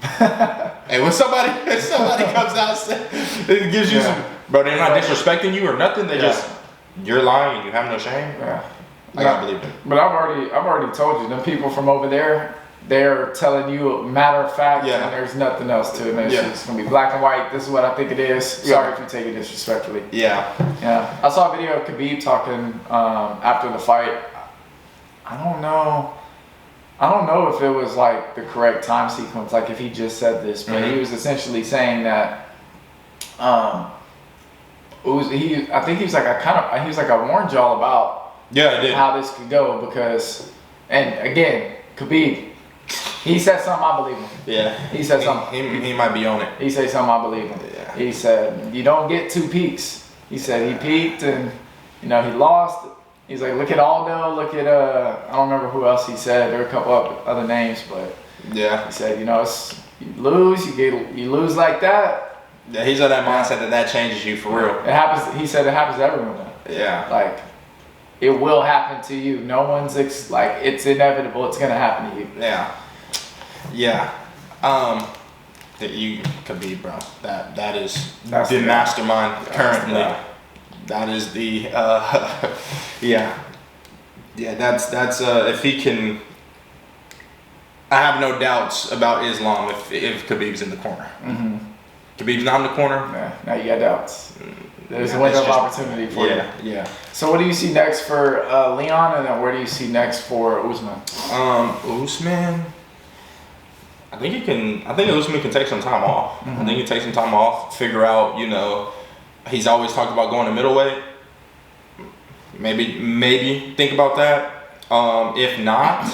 Hey, when somebody comes out and says, it gives you some, bro, they're not disrespecting you or nothing. They just, you're lying and you have no shame. Yeah. I gotta believe it. But I've already told you, them people from over there, they're telling you a matter of fact, and there's nothing else to it. Man. It's gonna be black and white. This is what I think it is. Sorry if you take it disrespectfully. Yeah. Yeah. I saw a video of Khabib talking after the fight. I don't know if it was like the correct time sequence, like if he just said this, but he was essentially saying that I think he was like I warned y'all about I did. how this could go because, and again, Khabib, he said something I believe him. Yeah. He said something. He might be on it. He said something I believe him. Yeah. He said you don't get 2 peaks. He said he peaked and he lost. He's like, look at Aldo, look at I don't remember who else he said. There were a couple of other names, but he said, it's, you lose like that. Yeah, he's on that mindset that changes you for real. It happens. He said it happens to everyone. Yeah. Like, it will happen to you. No one's like, it's inevitable. It's gonna happen to you. Yeah. Yeah. You could be, bro. That's the mastermind currently. That is the that's if he can. I have no doubts about Islam if Khabib's in the corner. Mm-hmm. Khabib's not in the corner. Now you got doubts. There's a window of opportunity for you. Yeah. So what do you see next for Leon, and then where do you see next for Usman? Usman. I think Usman can take some time off. Mm-hmm. I think he can take some time off, figure out, he's always talked about going to middleweight. Maybe think about that. If not,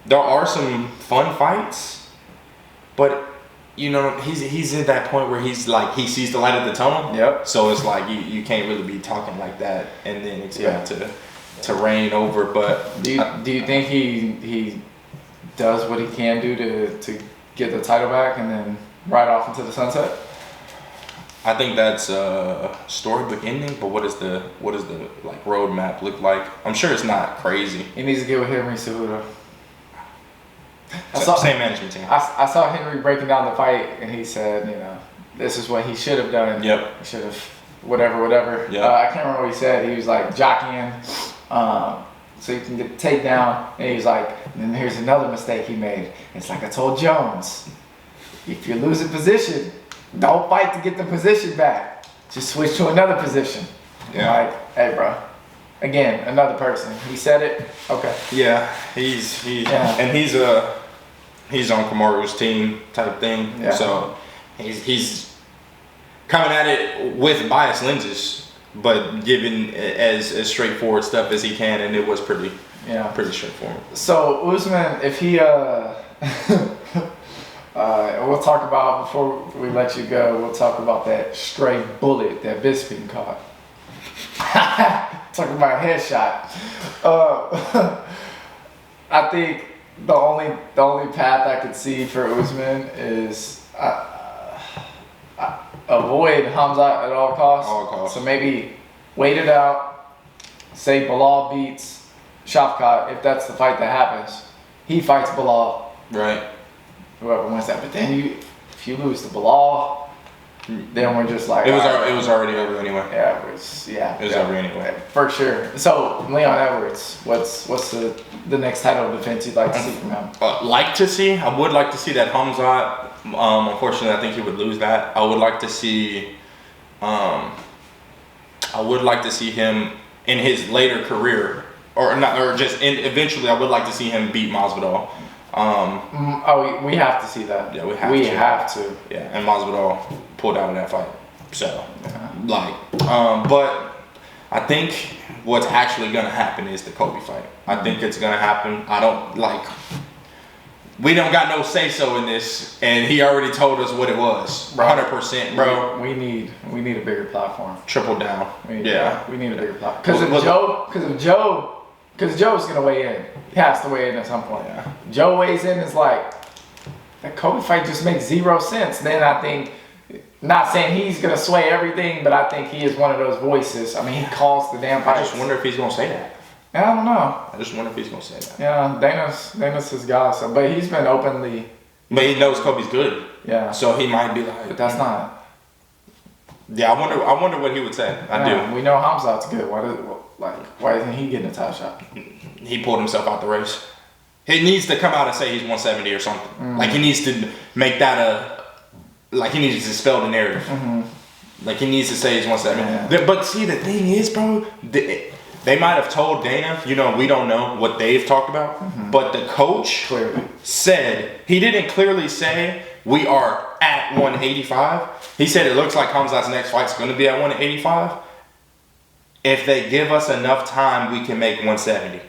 there are some fun fights, but he's at that point where he's like he sees the light at the tunnel. Yep. So it's like you can't really be talking like that and then expect to reign over. But do you think he does what he can do to get the title back and then ride off into the sunset? I think that's a storybook ending, but what does the like roadmap look like? I'm sure it's not crazy. He needs to get with Henry Cejudo. Same management team. I saw Henry breaking down the fight, and he said, this is what he should have done. Yep. He should have whatever. Yep. I can't remember what he said. He was like jockeying, so you can get the takedown. And he's like, and then here's another mistake he made. It's like I told Jones, if you're losing position, don't fight to get the position back. Just switch to another position. Yeah. Like, hey, bro. Again, another person. He said it. Okay. Yeah, he's on Kamaru's team type thing. Yeah. So he's coming at it with biased lenses, but giving as straightforward stuff as he can, and it was pretty straightforward. So Usman, if he we'll talk about, before we let you go, we'll talk about that stray bullet that Bisping caught. Talking about a headshot. I think the only path I could see for Usman is avoid Khamzat at all costs. All costs. So maybe wait it out. Say Bilal beats Shafkat, if that's the fight that happens. He fights Bilal. Right. Whoever wins that. But then if you lose to Bilal, then we're just like it was already over anyway. Yeah, it was over anyway. For sure. So Leon Edwards, what's the next title defense you'd like to see from him? I would like to see that Khamzat. Unfortunately, I think he would lose that. I would like to see him in his later career, eventually. I would like to see him beat Masvidal. We have to see that. Yeah, we have to. Yeah, and Masvidal pulled out of that fight. So, but I think what's actually gonna happen is the Kobe fight. I think it's gonna happen. I don't like. We don't got no say so in this, and he already told us what it was. 100%, bro. We need a bigger platform. Triple down. We need a bigger platform. Because Joe's gonna weigh in. He has to weigh in at some point. Yeah. Joe weighs in, is like, that Kobe fight just makes zero sense. Then I think, not saying he's gonna sway everything, but I think he is one of those voices. I mean, he calls the damn fights. I just wonder if he's gonna say that. I don't know. I just wonder if he's gonna say that. Yeah, Dana's his guy. So, but he's been openly. But he knows Kobe's good. Yeah. So he might be like. But that's not. Yeah, I wonder what he would say. I do. We know Khamzat's good. Why isn't he getting a title shot? He pulled himself out the race. He needs to come out and say he's 170 or something. Mm-hmm. Like he needs to make that like he needs to dispel the narrative. Mm-hmm. Like he needs to say he's 170. Yeah. But see, the thing is, bro, they might have told Dana, we don't know what they've talked about, but the coach Clearly said, he didn't clearly say we are at 185. He said it looks like Khamzat's next fight's going to be at 185. If they give us enough time, we can make 170.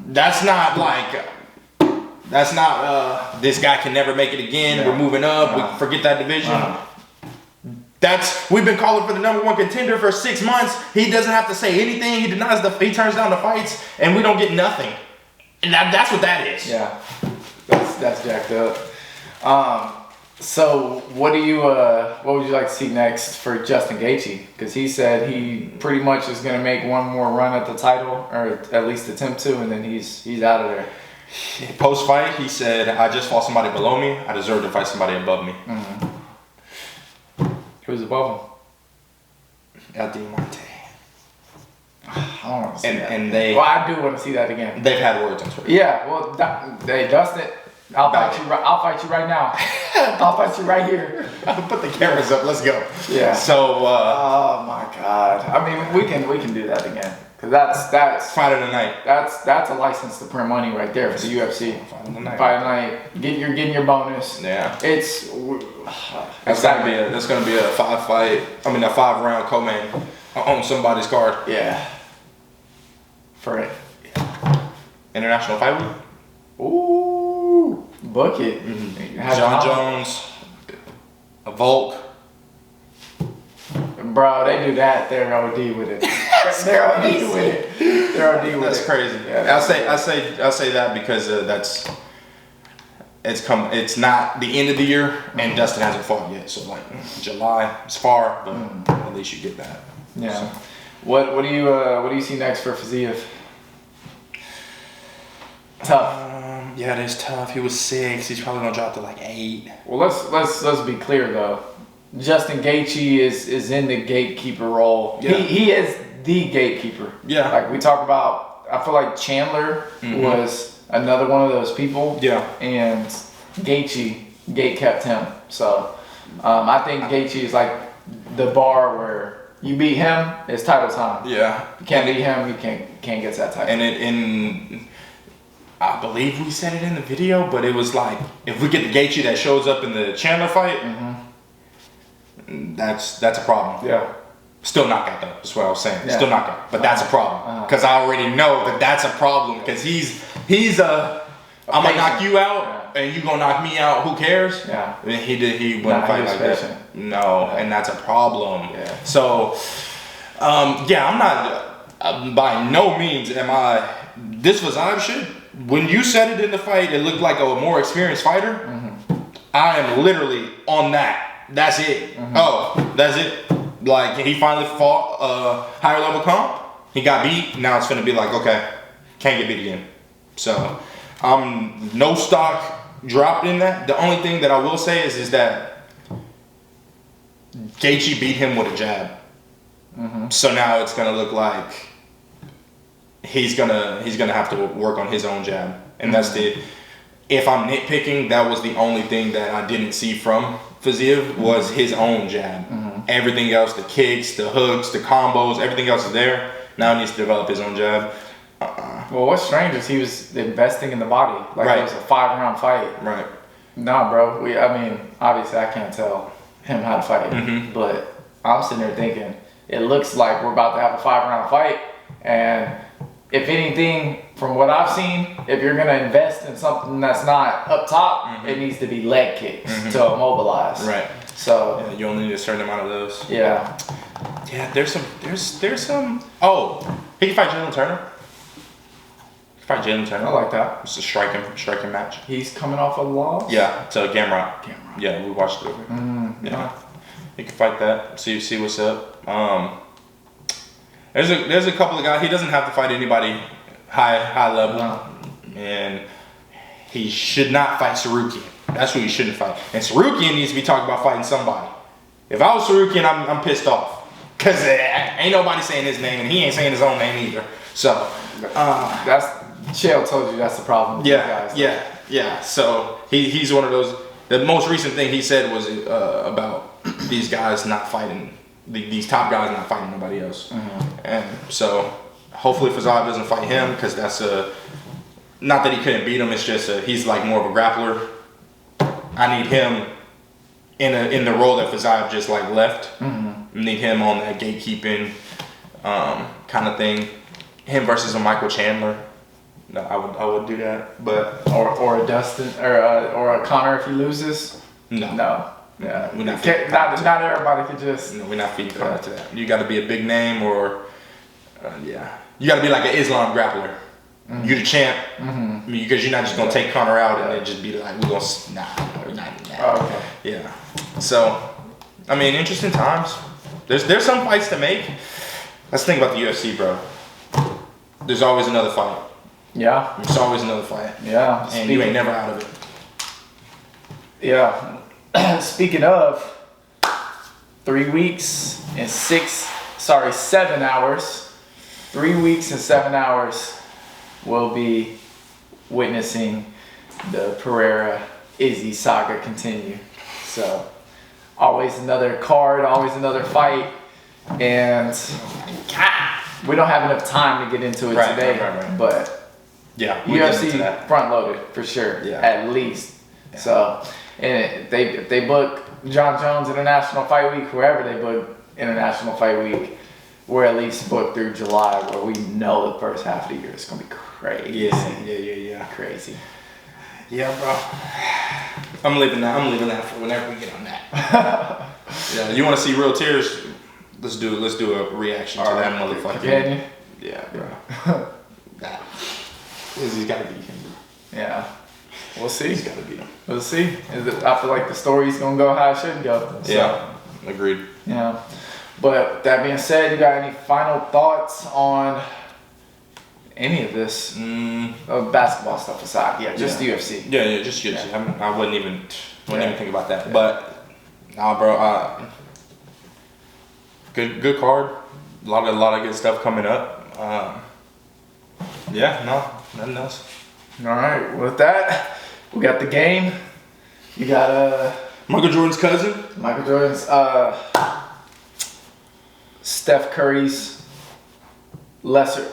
That's not like, this guy can never make it again. Yeah. We're moving up. We forget that division. We've been calling for the #1 contender for 6 months. He doesn't have to say anything. He denies he turns down the fights, and we don't get nothing. And that's what that is. Yeah, that's jacked up. So what would you like to see next for Justin Gaethje? Because he said he pretty much is going to make one more run at the title, or at least attempt to, and then he's out of there. Post fight, he said, "I just fought somebody below me. I deserve to fight somebody above me." Who's above him? El Diamante. I don't want to see that. And they. Well, I do want to see that again. They've had words on Twitter. Yeah. Well, hey, Dustin, I'll fight you right now. I'll fight you right here. Put the cameras up. Let's go. Yeah. So. Oh my God. I mean, we can do that again. Cause that's Fight of the night. That's a license to print money right there for the UFC. Fight of the night. Fight of the night. You're getting your bonus. Yeah. That's gonna be a 5-round co-main on somebody's card. Yeah. For it. International Fight Week. Ooh. Book it. John Jones. A Volk. Bro, they do that. They're OD with it. They're OD with it. They're OD with That's it. crazy. Yeah, I say that because it's not the end of the year and Dustin hasn't fought yet. So like July, it's far, but at least you get that. Yeah. So. What do you see next for Fiziev? Tough. Yeah, it is tough. He was 6. He's probably gonna drop to like 8. Well, let's be clear though. Justin Gaethje is in the gatekeeper role. Yeah. He is the gatekeeper. Yeah. Like we talk about, I feel like Chandler was another one of those people. Yeah. And Gaethje gate-kept him. So I think Gaethje is like the bar where you beat him, it's title time. Yeah. You can't beat him, you can't get to that title. And I believe we said it in the video, but it was like if we get the Gaethje that shows up in the Chandler fight, that's a problem. Yeah. Still knockout though. That's what I was saying. Yeah. Still knockout, but that's a problem because I already know that's a problem because he's I'm gonna knock you out and you gonna knock me out. Who cares? Yeah. And he wouldn't fight like that. No, and that's a problem. Yeah. So, I'm not by no means am I. This was shit. When you said it in the fight, it looked like a more experienced fighter. I am literally on that. That's it. Oh, that's it. Like he finally fought a higher level comp. He got beat. Now it's gonna be like, okay, can't get beat again. So, no stock dropped in that. The only thing that I will say is that Gaethje beat him with a jab. So now it's gonna look like he's gonna have to work on his own jab, and that's if I'm nitpicking, that was the only thing that I didn't see from Fiziev was his own jab. Everything else, the kicks, the hooks, the combos, everything else is there. Now he needs to develop his own jab. Well, what's strange is he was investing in the body. Like it was a 5-round fight. Right. Nah, bro. Obviously I can't tell him how to fight, but I'm sitting there thinking, it looks like we're about to have a 5-round fight. And if anything, from what I've seen, if you're gonna invest in something that's not up top, it needs to be leg kicks to immobilize. Right. So yeah, you only need a certain amount of those. Yeah. Yeah, there's some. Oh, he can fight Jalen Turner. Fight Jalen Turner. I like that. It's a striking match. He's coming off a loss. Yeah, to Gamrot. Yeah, we watched it. Yeah, he can fight that. See what's up. There's a couple of guys. He doesn't have to fight anybody high level, and he should not fight Sarukian. That's who he shouldn't fight. And Sarukian needs to be talking about fighting somebody. If I was Sarukian, I'm pissed off because ain't nobody saying his name, and he ain't saying his own name either. So that's Chael told you that's the problem with guys. Yeah. So he's one of those. The most recent thing he said was about these guys not fighting, these top guys not fighting nobody else. And so hopefully Fazad doesn't fight him because that's not that he couldn't beat him. It's just he's like more of a grappler. I need him in the role that Fazad just like left. Need him on that gatekeeping kind of thing. Him versus a Michael Chandler. No, I would do that, but or a Dustin or a Connor if he loses. No. Yeah, we're not not everybody could just. No, we're not feeding Connor to that. You got to be a big name, or you got to be like an Islam grappler. You're the champ, because you're not just gonna take Connor out and then just be like, we're not doing that. Oh, okay. Yeah. So, I mean, interesting times. There's some fights to make. Let's think about the UFC, bro. There's always another fight. Yeah. There's always another fight. Yeah. And you ain't never out of it. Yeah. Speaking of, 3 weeks and 7 hours. 3 weeks and 7 hours, we'll be witnessing the Pereira Izzy saga continue. So, always another card, always another fight, and we don't have enough time to get into it today. Right. But yeah, UFC front loaded for sure, at least. Yeah. So, and if they book John Jones International Fight Week, whoever they book International Fight Week, we're at least booked through July, where we know the first half of the year is gonna be crazy. Yeah. Crazy. Yeah, bro. I'm leaving that for whenever we get on that. Yeah, you want to see real tears? Let's do a reaction to that motherfucker. Can you? Yeah, bro. That Izzy's gotta beat him. Yeah. We'll see. He's gotta beat him. We'll see. I feel like the story's gonna go how it should go. So, yeah. Agreed. Yeah. But that being said, you got any final thoughts on any of this basketball stuff aside? Yeah, just the UFC. Yeah, just UFC. Yeah. I wouldn't even think about that. Yeah. But nah, bro. Good card. A lot of good stuff coming up. Nothing else. All right. With that, we got the game. You got Michael Jordan's cousin. Michael Jordan's Steph Curry's lesser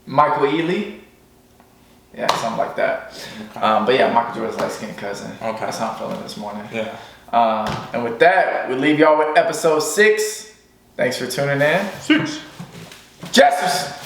Michael Ealy. Yeah, something like that. Okay. But yeah, Michael Jordan's light-skinned cousin. Okay. That's how I'm feeling this morning. Yeah. And with that, we'll leave y'all with episode 6. Thanks for tuning in. 6. Jesters!